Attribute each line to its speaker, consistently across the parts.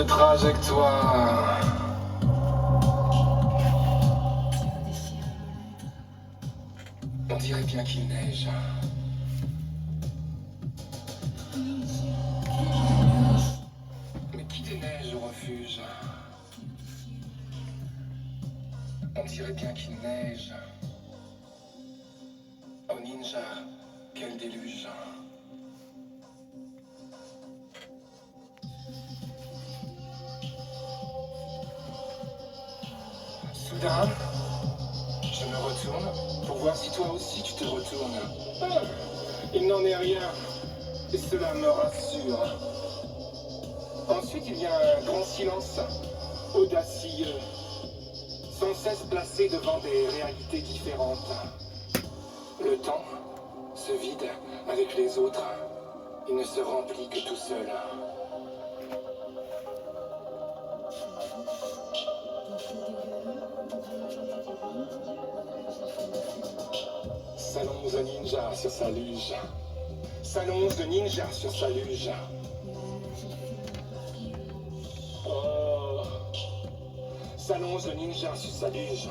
Speaker 1: trajectoire. On dirait bien qu'il neige. Mais qui déneige au refuge? On dirait bien qu'il neige. Oh ninja, quel déluge. Soudain, je me retourne pour voir si toi aussi tu te retournes. Ah, il n'en est rien, et cela me rassure. Ensuite, il y a un grand silence, audacieux, sans cesse placé devant des réalités différentes. Le temps se vide avec les autres, il ne se remplit que tout seul. S'allonge le ninja sur sa luge. S'allonge le ninja sur sa luge. Oh. S'allonge le ninja sur sa luge.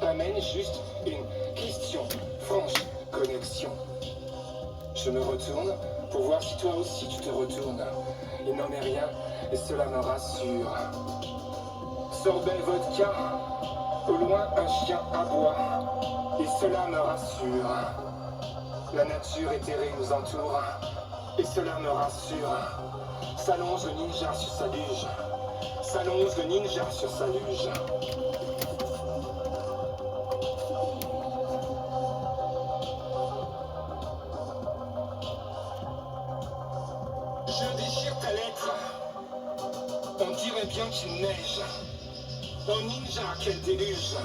Speaker 1: Amène juste une question, franche connexion. Je me retourne pour voir si toi aussi tu te retournes. Il n'en est rien et cela me rassure. Sorbet vodka, au loin un chien aboie et cela me rassure. La nature éthérée nous entoure et cela me rassure. S'allonge le ninja sur sa luge. S'allonge le ninja sur sa luge. Je déchire ta lettre. On dirait bien qu'il neige. Oh ninja, quel déluge.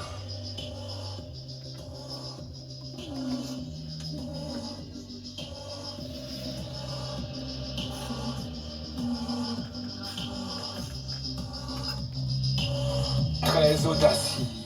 Speaker 1: Très audacieux.